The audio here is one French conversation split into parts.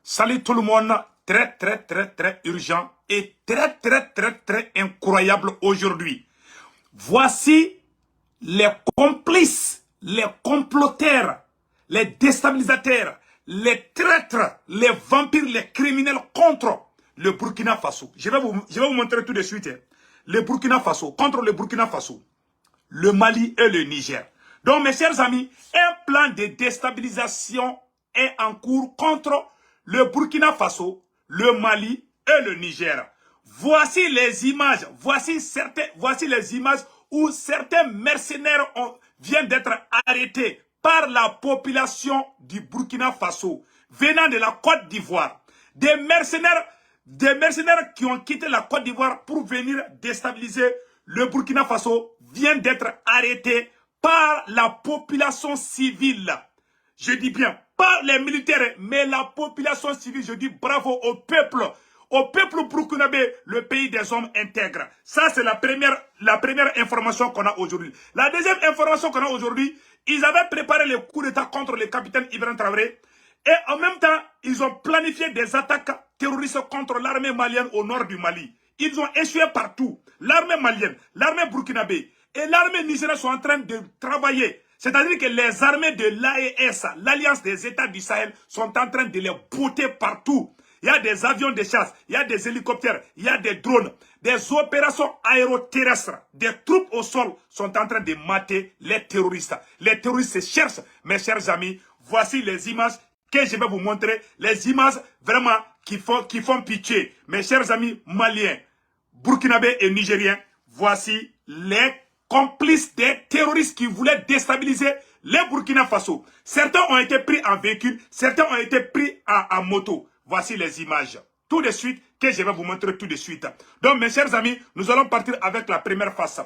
Salut tout le monde, très urgent et très incroyable aujourd'hui. Voici les complices, les comploteurs, les déstabilisateurs, les traîtres, les vampires, les criminels contre le Burkina Faso. Je vais vous montrer tout de suite. Le Burkina Faso, contre le Burkina Faso, le Mali et le Niger. Donc mes chers amis, un plan de déstabilisation est en cours contre le Burkina Faso, le Mali et le Niger. Voici les images, voici les images où certains mercenaires viennent d'être arrêtés par la population du Burkina Faso, venant de la Côte d'Ivoire. Des mercenaires qui ont quitté la Côte d'Ivoire pour venir déstabiliser le Burkina Faso viennent d'être arrêtés par la population civile. Je dis bien, pas les militaires, mais la population civile. Je dis bravo au peuple burkinabé, le pays des hommes intègres. Ça, c'est la première information qu'on a aujourd'hui. La deuxième information qu'on a aujourd'hui, ils avaient préparé le coup d'État contre le capitaine Ibrahim Traoré. Et en même temps, ils ont planifié des attaques terroristes contre l'armée malienne au nord du Mali. Ils ont échoué partout. L'armée malienne, l'armée burkinabé et l'armée nigérienne sont en train de travailler. C'est-à-dire que les armées de l'AES, l'Alliance des États du Sahel, sont en train de les botter partout. Il y a des avions de chasse, il y a des hélicoptères, il y a des drones, des opérations aéroterrestres, des troupes au sol sont en train de mater les terroristes. Les terroristes se cherchent, mes chers amis. Voici les images que je vais vous montrer, les images vraiment qui font pitié. Mes chers amis maliens, burkinabés et nigériens, voici les complices des terroristes qui voulaient déstabiliser les Burkina Faso. Certains ont été pris en véhicule, certains ont été pris en moto. Voici les images. Tout de suite, que je vais vous montrer tout de suite. Donc, mes chers amis, nous allons partir avec la première face.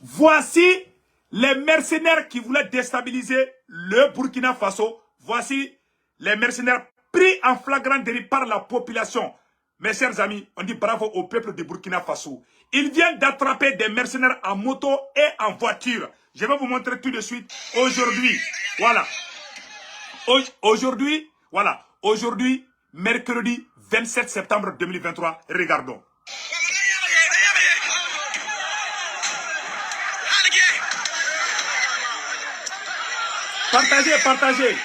Voici les mercenaires qui voulaient déstabiliser le Burkina Faso. Voici les mercenaires pris en flagrant délit par la population. Mes chers amis, on dit bravo au peuple de Burkina Faso. Ils viennent d'attraper des mercenaires en moto et en voiture. Je vais vous montrer tout de suite aujourd'hui. Voilà. Aujourd'hui, mercredi 27 septembre 2023. Regardons. Partagez.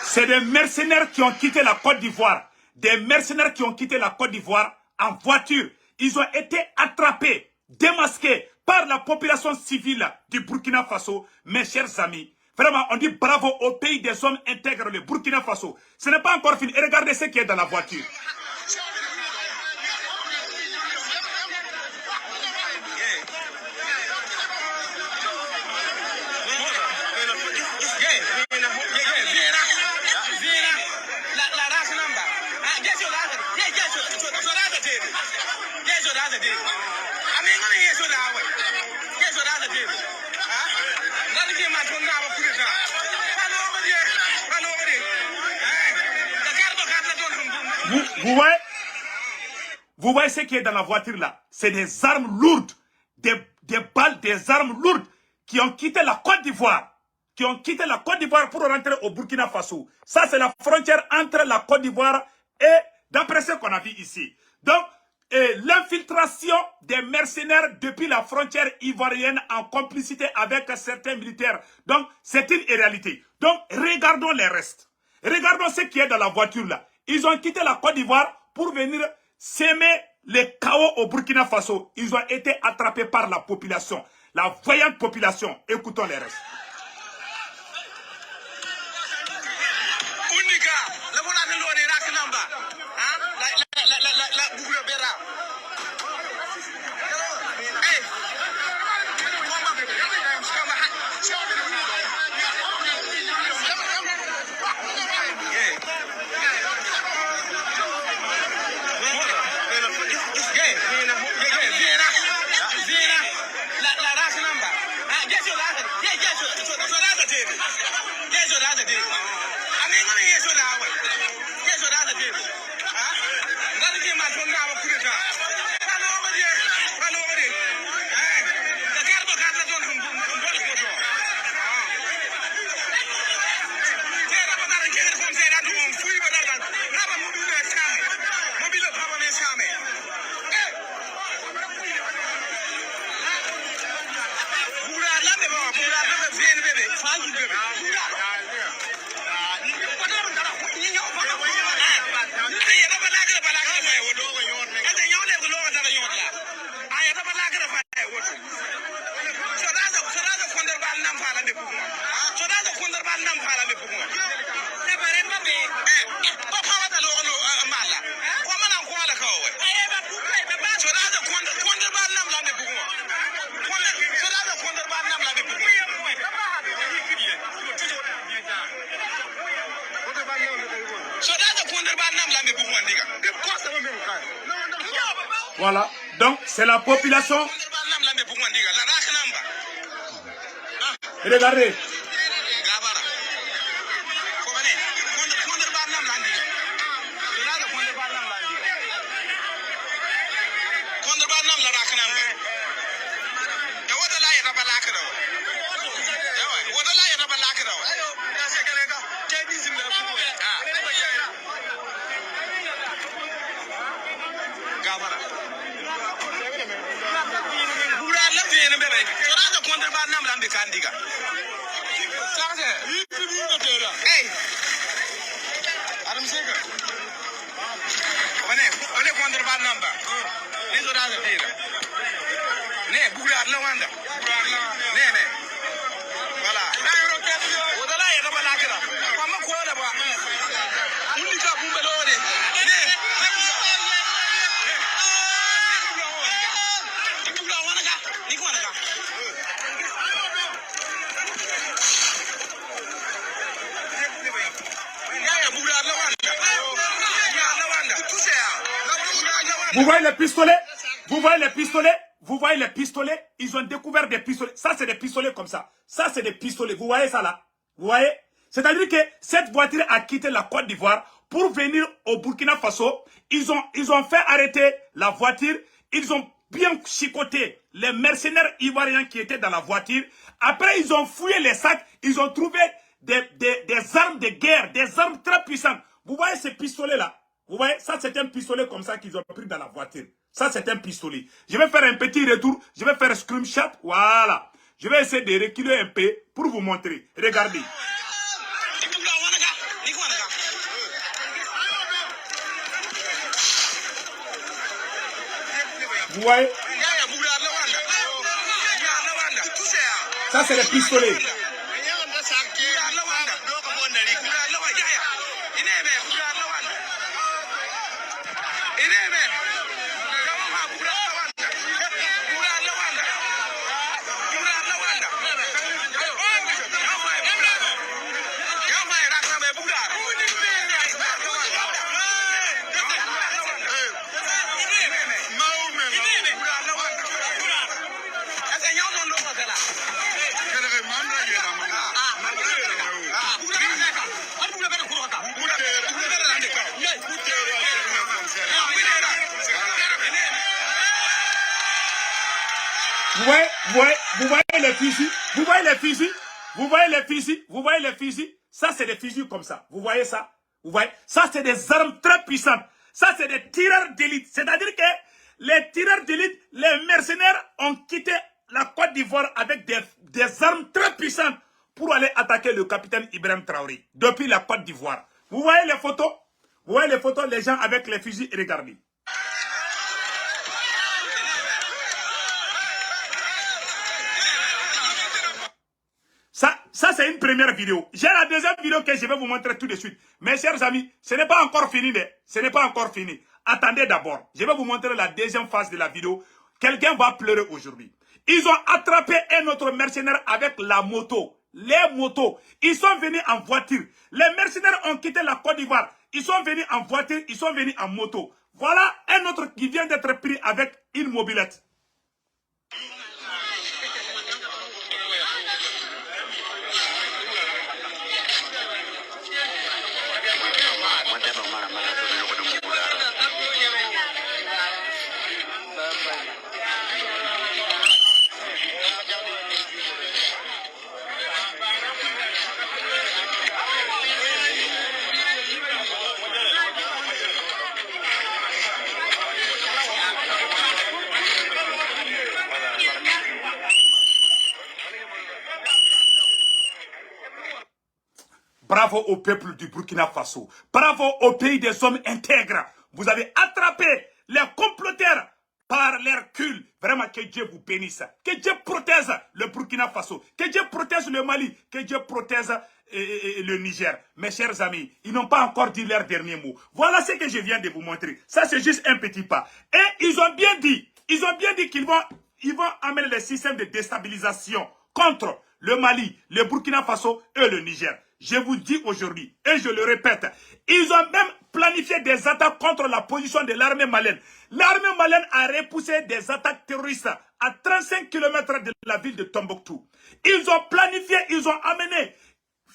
C'est des mercenaires qui ont quitté la Côte d'Ivoire. Des mercenaires qui ont quitté la Côte d'Ivoire en voiture. Ils ont été attrapés, démasqués par la population civile du Burkina Faso. Mes chers amis, vraiment, on dit bravo au pays des hommes intègres, le Burkina Faso. Ce n'est pas encore fini. Et regardez ce qui est dans la voiture. Vous voyez ce qui est dans la voiture là? C'est des armes lourdes, des balles, des armes lourdes qui ont quitté la Côte d'Ivoire. Qui ont quitté la Côte d'Ivoire pour rentrer au Burkina Faso. Ça, c'est la frontière entre la Côte d'Ivoire et, d'après ce qu'on a vu ici. Donc, l'infiltration des mercenaires depuis la frontière ivoirienne en complicité avec certains militaires. Donc, c'est une réalité. Donc, regardons les restes. Regardons ce qui est dans la voiture là. Ils ont quitté la Côte d'Ivoire pour venir s'aimer les chaos au Burkina Faso. Ils ont été attrapés par la population. La voyante population. Écoutons les restes. Voilà, donc c'est la population. Regardez. Vous voyez les pistolets? Vous voyez les pistolets? Vous voyez les pistolets? Ils ont découvert des pistolets. Ça, c'est des pistolets comme ça. Ça, c'est des pistolets. Vous voyez ça là? Vous voyez? C'est-à-dire que cette voiture a quitté la Côte d'Ivoire pour venir au Burkina Faso. Ils ont fait arrêter la voiture. Ils ont bien chicoté les mercenaires ivoiriens qui étaient dans la voiture. Après, ils ont fouillé les sacs. Ils ont trouvé des armes de guerre, des armes très puissantes. Vous voyez ces pistolets-là? Vous voyez, ça c'est un pistolet comme ça qu'ils ont pris dans la voiture. Ça c'est un pistolet. Je vais faire un petit retour. Je vais faire un screenshot. Voilà. Je vais essayer de reculer un peu pour vous montrer. Regardez. Vous voyez? Ça c'est le pistolet. vous voyez les fusils, vous voyez les fusils, vous voyez les fusils, vous voyez les fusils. Ça, c'est des fusils comme ça. Vous voyez ça? Vous voyez? Ça, c'est des armes très puissantes. Ça, c'est des tireurs d'élite. C'est-à-dire que les tireurs d'élite, les mercenaires ont quitté la Côte d'Ivoire avec des armes très puissantes pour aller attaquer le capitaine Ibrahim Traoré depuis la Côte d'Ivoire. Vous voyez les photos? Vous voyez les photos, les gens avec les fusils, regardez. Ça c'est une première vidéo. J'ai la deuxième vidéo que je vais vous montrer tout de suite. Mes chers amis, ce n'est pas encore fini. Ce n'est pas encore fini. Attendez d'abord. Je vais vous montrer la deuxième phase de la vidéo. Quelqu'un va pleurer aujourd'hui. Ils ont attrapé un autre mercenaire avec la moto. Les motos. Ils sont venus en voiture. Les mercenaires ont quitté la Côte d'Ivoire. Ils sont venus en voiture. Ils sont venus en moto. Voilà un autre qui vient d'être pris avec une mobilette. Bravo au peuple du Burkina Faso. Bravo au pays des hommes intègres. Vous avez attrapé les comploteurs par leur cul. Vraiment, que Dieu vous bénisse. Que Dieu protège le Burkina Faso. Que Dieu protège le Mali. Que Dieu protège le Niger. Mes chers amis, ils n'ont pas encore dit leur dernier mot. Voilà ce que je viens de vous montrer. Ça, c'est juste un petit pas. Et ils ont bien dit qu'ils vont amener les systèmes de déstabilisation contre le Mali, le Burkina Faso et le Niger. Je vous dis aujourd'hui, et je le répète, ils ont même planifié des attaques contre la position de l'armée malienne. L'armée malienne a repoussé des attaques terroristes à 35 km de la ville de Tombouctou. Ils ont planifié, ils ont amené.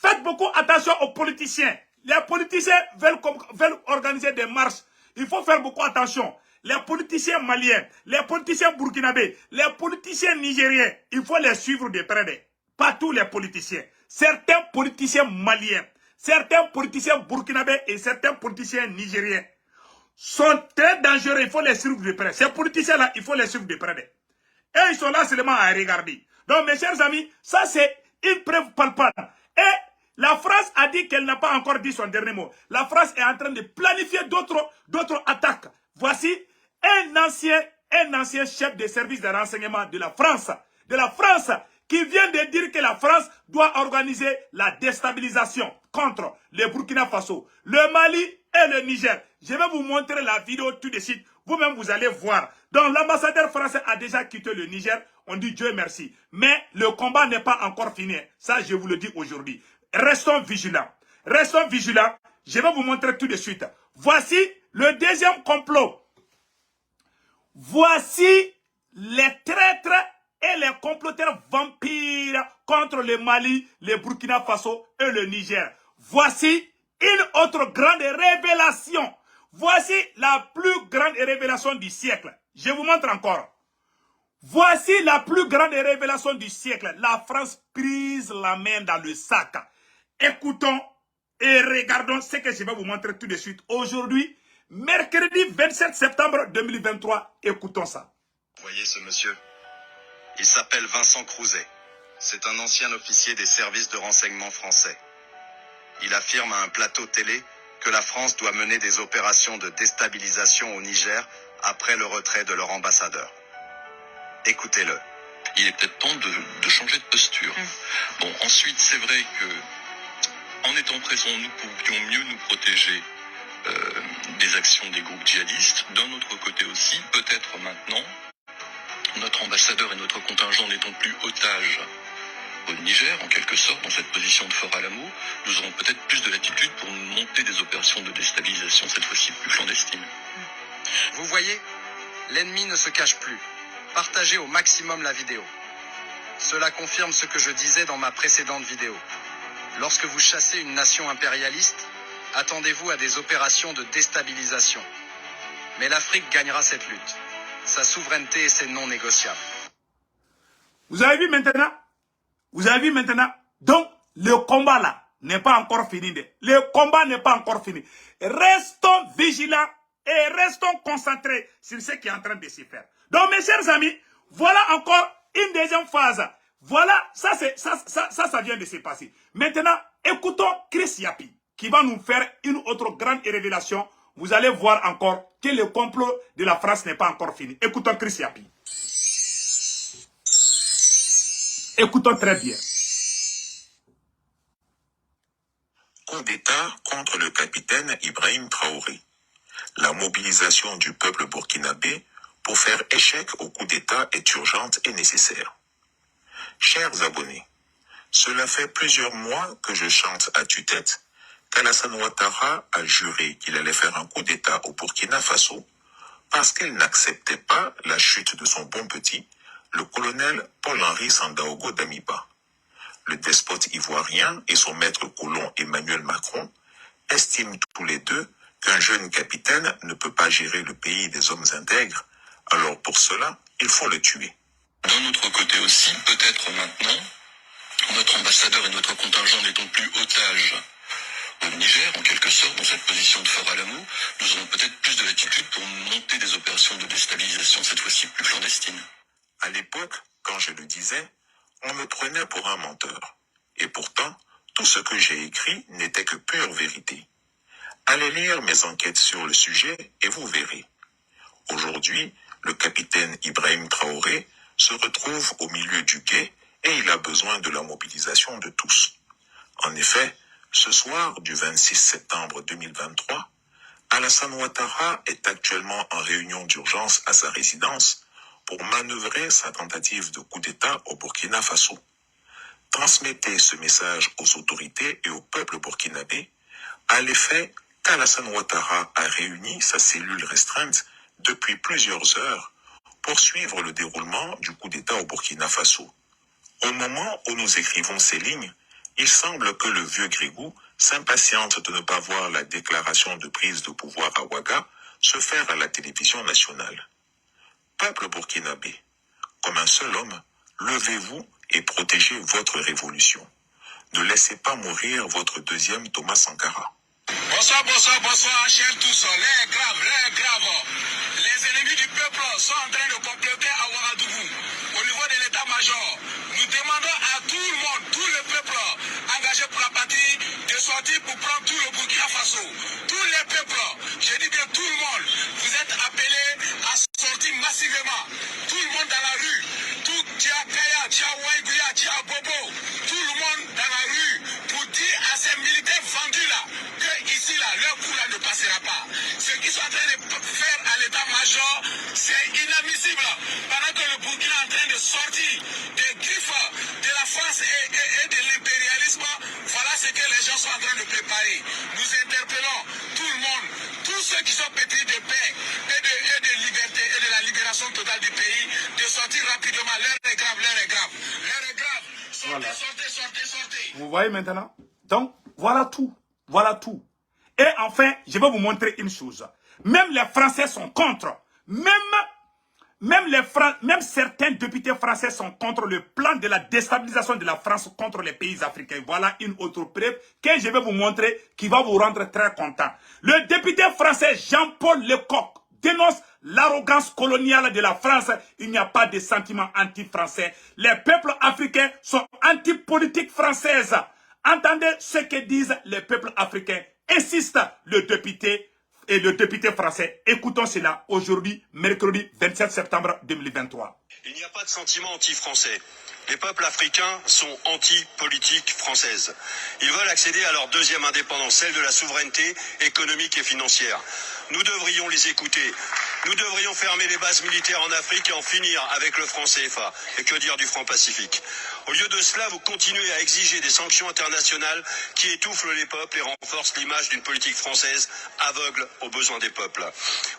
Faites beaucoup attention aux politiciens. Les politiciens veulent organiser des marches. Il faut faire beaucoup attention. Les politiciens maliens, les politiciens burkinabés, les politiciens nigériens, il faut les suivre de près. Pas tous les politiciens. Certains politiciens maliens, certains politiciens burkinabés et certains politiciens nigériens sont très dangereux. Il faut les suivre de près. Ces politiciens-là, il faut les suivre de près. Et ils sont là seulement à regarder. Donc, mes chers amis, ça c'est une preuve palpable. Et la France a dit qu'elle n'a pas encore dit son dernier mot. La France est en train de planifier d'autres attaques. Voici un ancien chef de service de renseignement de la France, qui vient de dire que la France doit organiser la déstabilisation contre le Burkina Faso, le Mali et le Niger. Je vais vous montrer la vidéo tout de suite. Vous-même, vous allez voir. Donc, l'ambassadeur français a déjà quitté le Niger. On dit Dieu merci. Mais le combat n'est pas encore fini. Ça, je vous le dis aujourd'hui. Restons vigilants. Restons vigilants. Je vais vous montrer tout de suite. Voici le deuxième complot. Voici les traîtres et les comploteurs vampires contre le Mali, le Burkina Faso et le Niger. Voici une autre grande révélation. Voici la plus grande révélation du siècle. Je vous montre encore. Voici la plus grande révélation du siècle. La France prise la main dans le sac. Écoutons et regardons ce que je vais vous montrer tout de suite. Aujourd'hui, mercredi 27 septembre 2023, écoutons ça. Vous voyez ce monsieur ? Il s'appelle Vincent Crouzet. C'est un ancien officier des services de renseignement français. Il affirme à un plateau télé que la France doit mener des opérations de déstabilisation au Niger après le retrait de leur ambassadeur. Écoutez-le. Il est peut-être temps de changer de posture. Bon, ensuite, c'est vrai que en étant présents, nous pouvions mieux nous protéger des actions des groupes djihadistes. D'un autre côté aussi, peut-être maintenant, notre ambassadeur et notre contingent n'étant plus otages au Niger, en quelque sorte, dans cette position de fort Alamo, nous aurons peut-être plus de latitude pour monter des opérations de déstabilisation, cette fois-ci plus clandestines. Vous voyez, l'ennemi ne se cache plus. Partagez au maximum la vidéo. Cela confirme ce que je disais dans ma précédente vidéo. Lorsque vous chassez une nation impérialiste, attendez-vous à des opérations de déstabilisation. Mais l'Afrique gagnera cette lutte. Sa souveraineté est non négociable. Vous avez vu maintenant? Vous avez vu maintenant? Donc, le combat là n'est pas encore fini. Le combat n'est pas encore fini. Restons vigilants et restons concentrés sur ce qui est en train de se faire. Donc, mes chers amis, voilà encore une deuxième phase. Voilà, ça vient de se passer. Maintenant, écoutons Chris Yapi, qui va nous faire une autre grande révélation. Vous allez voir encore que le complot de la France n'est pas encore fini. Écoutons Chris Yapi. Écoutons très bien. Coup d'État contre le capitaine Ibrahim Traoré. La mobilisation du peuple burkinabé pour faire échec au coup d'État est urgente et nécessaire. Chers abonnés, cela fait plusieurs mois que je chante à tue-tête qu'Alassane Ouattara a juré qu'il allait faire un coup d'État au Burkina Faso parce qu'il n'acceptait pas la chute de son bon petit, le colonel Paul-Henri Sandaogo Damiba. Le despote ivoirien et son maître colon Emmanuel Macron estiment tous les deux qu'un jeune capitaine ne peut pas gérer le pays des hommes intègres, alors pour cela, il faut le tuer. D'un autre côté aussi, peut-être maintenant, notre ambassadeur et notre contingent n'étant plus otages au Niger, en quelque sorte, dans cette position de fort Alamo, nous aurons peut-être plus de latitude pour monter des opérations de déstabilisation, cette fois-ci plus clandestines. À l'époque, quand je le disais, on me prenait pour un menteur. Et pourtant, tout ce que j'ai écrit n'était que pure vérité. Allez lire mes enquêtes sur le sujet et vous verrez. Aujourd'hui, le capitaine Ibrahim Traoré se retrouve au milieu du guet et il a besoin de la mobilisation de tous. En effet, ce soir du 26 septembre 2023, Alassane Ouattara est actuellement en réunion d'urgence à sa résidence pour manœuvrer sa tentative de coup d'État au Burkina Faso. Transmettez ce message aux autorités et au peuple burkinabé à l'effet qu'Alassane Ouattara a réuni sa cellule restreinte depuis plusieurs heures pour suivre le déroulement du coup d'État au Burkina Faso. Au moment où nous écrivons ces lignes, il semble que le vieux Grégou s'impatiente de ne pas voir la déclaration de prise de pouvoir à Ouaga se faire à la télévision nationale. Peuple burkinabé, comme un seul homme, levez-vous et protégez votre révolution. Ne laissez pas mourir votre deuxième Thomas Sankara. Bonsoir, chers tous. L'air grave. Les ennemis du peuple sont en train de comploter à Ouagadougou. Au niveau de l'état-major, nous demandons à tout le monde, tout le peuple engagé pour la patrie, de sortir pour prendre tout le Burkina Faso. Tous les peuples, je dis bien tout le monde, vous êtes appelés à sortir massivement. Tout le monde dans la rue, tout Tia Kaya, Tia Waïgouya, Tia Bobo, tout le monde dans la rue pour dire à ces militaires vendus là que ici là, leur coup là ne passera pas. Ce qu'ils sont en train de faire à l'état-major, c'est inadmissible. Pendant que le Burkina est en train de sortir des griffes de la France et de l'impérialisme, voilà ce que les gens sont en train de préparer. Nous interpellons tout le monde, tous ceux qui sont pétris de paix et de liberté et de la libération totale du pays, de sortir rapidement. L'heure est grave. Voilà. Sortez. Vous voyez maintenant? Donc, voilà tout. Et enfin, je vais vous montrer une chose. Même les Français sont contre. Même certains députés français sont contre le plan de la déstabilisation de la France contre les pays africains. Voilà une autre preuve que je vais vous montrer qui va vous rendre très content. Le député français Jean-Paul Lecoq dénonce l'arrogance coloniale de la France. Il n'y a pas de sentiment anti-français. Les peuples africains sont anti-politique française. Entendez ce que disent les peuples africains. Insiste le député et le député français. Écoutons cela aujourd'hui, mercredi 27 septembre 2023. Il n'y a pas de sentiment anti-français. Les peuples africains sont anti-politique française. Ils veulent accéder à leur deuxième indépendance, celle de la souveraineté économique et financière. Nous devrions les écouter. Nous devrions fermer les bases militaires en Afrique et en finir avec le franc CFA. Et que dire du franc Pacifique? Au lieu de cela, vous continuez à exiger des sanctions internationales qui étouffent les peuples et renforcent l'image d'une politique française aveugle aux besoins des peuples.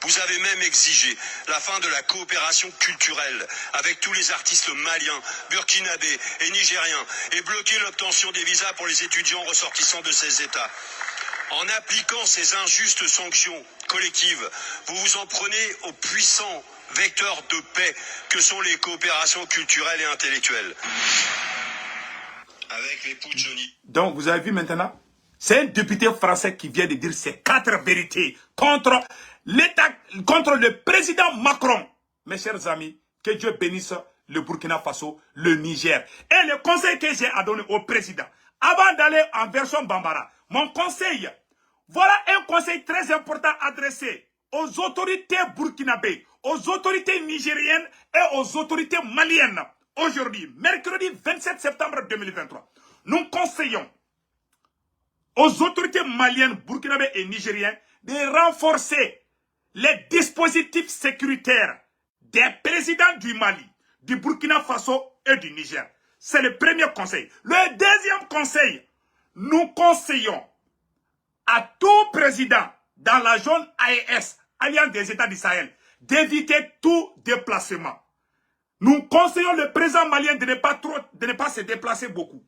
Vous avez même exigé la fin de la coopération culturelle avec tous les artistes maliens, burkinabés et nigériens et bloqué l'obtention des visas pour les étudiants ressortissants de ces États. En appliquant ces injustes sanctions collectives, vous vous en prenez aux puissants vecteur de paix que sont les coopérations culturelles et intellectuelles. Avec les Puccioni. Donc, vous avez vu maintenant, c'est un député français qui vient de dire ces 4 vérités contre l'État, contre le président Macron. Mes chers amis, que Dieu bénisse le Burkina Faso, le Niger. Et le conseil que j'ai à donner au président, avant d'aller en version Bambara, mon conseil, voilà un conseil très important adressé aux autorités burkinabées, aux autorités nigériennes et aux autorités maliennes. Aujourd'hui, mercredi 27 septembre 2023, nous conseillons aux autorités maliennes, burkinabées et nigériennes de renforcer les dispositifs sécuritaires des présidents du Mali, du Burkina Faso et du Niger. C'est le premier conseil. Le deuxième conseil, nous conseillons à tout président dans la zone AES, Alliance des États du Sahel, d'éviter tout déplacement. Nous conseillons le président malien de ne pas se déplacer beaucoup.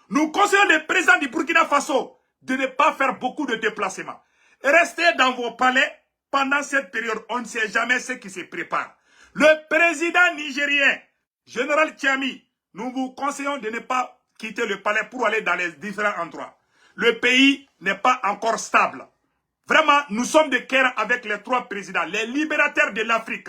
Nous conseillons le président du Burkina Faso de ne pas faire beaucoup de déplacements. Restez dans vos palais pendant cette période. On ne sait jamais ce qui se prépare. Le président nigérien, général Tchami, nous vous conseillons de ne pas quitter le palais pour aller dans les différents endroits. Le pays n'est pas encore stable. Vraiment, nous sommes de cœur avec les 3 présidents, les libérateurs de l'Afrique.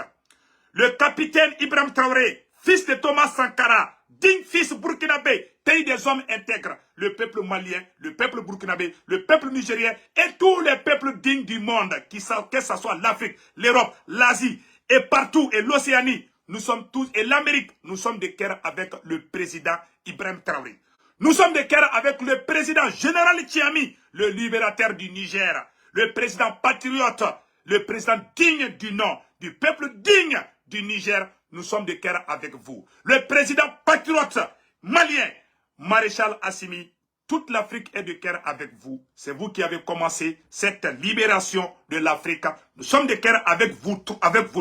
Le capitaine Ibrahim Traoré, fils de Thomas Sankara, digne fils burkinabé, pays des hommes intègres, le peuple malien, le peuple burkinabé, le peuple nigérien et tous les peuples dignes du monde, que ce soit l'Afrique, l'Europe, l'Asie et partout, et l'Océanie, nous sommes tous, et l'Amérique, nous sommes de cœur avec le président Ibrahim Traoré. Nous sommes de cœur avec le président général Tchami, le libérateur du Niger, le président patriote, le président digne du nom, du peuple digne du Niger. Nous sommes de cœur avec vous. Le président patriote malien, Maréchal Assimi, toute l'Afrique est de cœur avec vous. C'est vous qui avez commencé cette libération de l'Afrique. Nous sommes de cœur avec vous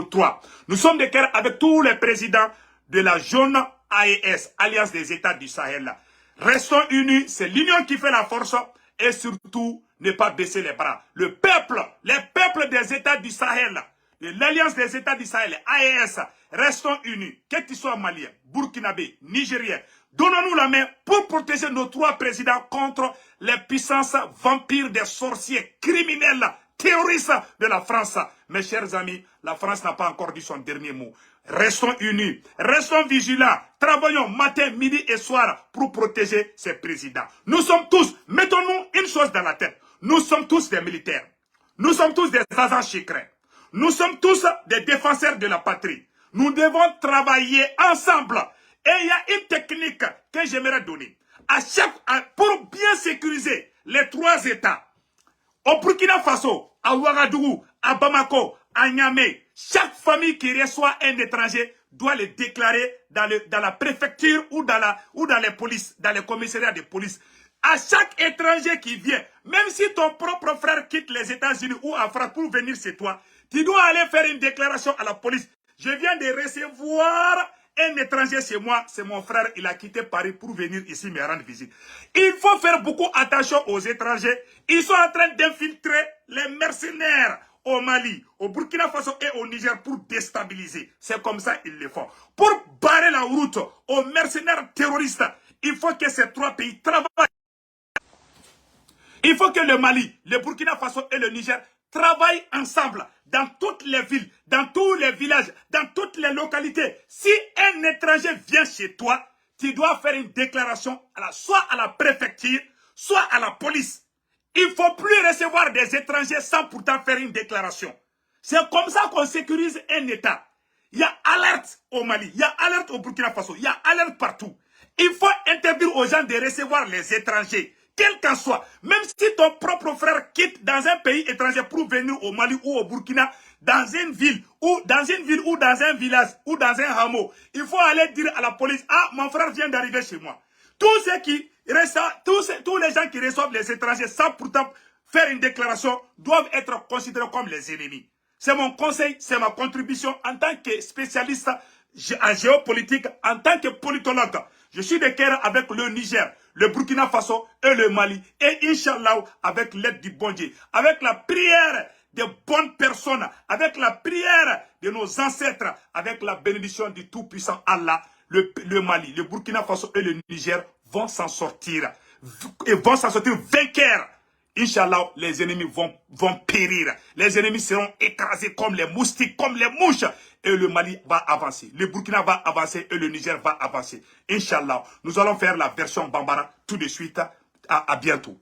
3. Nous sommes de cœur avec tous les présidents de la zone AES, Alliance des États du Sahel. Restons unis, c'est l'union qui fait la force et surtout ne pas baisser les bras. Le peuple, les peuples des États du Sahel, de l'Alliance des États du Sahel, AES, restons unis, quel qu'ils soient maliens, burkinabés, nigériens. Donnons-nous la main pour protéger nos 3 présidents contre les puissances vampires des sorciers, criminels, terroristes de la France. Mes chers amis, la France n'a pas encore dit son dernier mot. Restons unis, restons vigilants, travaillons matin, midi et soir pour protéger ces présidents. Nous sommes tous, mettons-nous une chose dans la tête, nous sommes tous des militaires, nous sommes tous des agents secrets, nous sommes tous des défenseurs de la patrie. Nous devons travailler ensemble. Et il y a une technique que j'aimerais donner. Pour bien sécuriser les 3 États, au Burkina Faso, à Ouagadougou, à Bamako, à Niamey, chaque famille qui reçoit un étranger doit le déclarer dans la préfecture ou dans les polices, dans les commissariats de police. À chaque étranger qui vient, même si ton propre frère quitte les États-Unis ou en France pour venir chez toi, tu dois aller faire une déclaration à la police. Je viens de recevoir un étranger chez moi, c'est mon frère, il a quitté Paris pour venir ici me rendre visite. Il faut faire beaucoup attention aux étrangers. Ils sont en train d'infiltrer les mercenaires au Mali, au Burkina Faso et au Niger pour déstabiliser. C'est comme ça qu'ils le font. Pour barrer la route aux mercenaires terroristes, il faut que ces 3 pays travaillent. Il faut que le Mali, le Burkina Faso et le Niger travaillent ensemble dans toutes les villes, dans tous les villages, dans toutes les localités. Si un étranger vient chez toi, tu dois faire une déclaration soit à la préfecture, soit à la police. Il ne faut plus recevoir des étrangers sans pourtant faire une déclaration. C'est comme ça qu'on sécurise un État. Il y a alerte au Mali, il y a alerte au Burkina Faso, il y a alerte partout. Il faut interdire aux gens de recevoir les étrangers. Quel qu'en soit, même si ton propre frère quitte dans un pays étranger pour venir au Mali ou au Burkina, dans une ville ou dans un village ou dans un hameau, il faut aller dire à la police, ah, mon frère vient d'arriver chez moi. Tous les gens qui reçoivent les étrangers sans pourtant faire une déclaration doivent être considérés comme les ennemis. C'est mon conseil, c'est ma contribution en tant que spécialiste en géopolitique, en tant que politologue. Je suis de cœur avec le Niger, le Burkina Faso et le Mali. Et Inch'Allah, avec l'aide du bon Dieu, avec la prière des bonnes personnes, avec la prière de nos ancêtres, avec la bénédiction du Tout-Puissant Allah, le Mali, le Burkina Faso et le Niger vont s'en sortir. Et vont s'en sortir vainqueurs. Inch'Allah, les ennemis vont périr. Les ennemis seront écrasés comme les moustiques, comme les mouches. Et le Mali va avancer. Le Burkina va avancer et le Niger va avancer. Inch'Allah, nous allons faire la version Bambara tout de suite. À bientôt.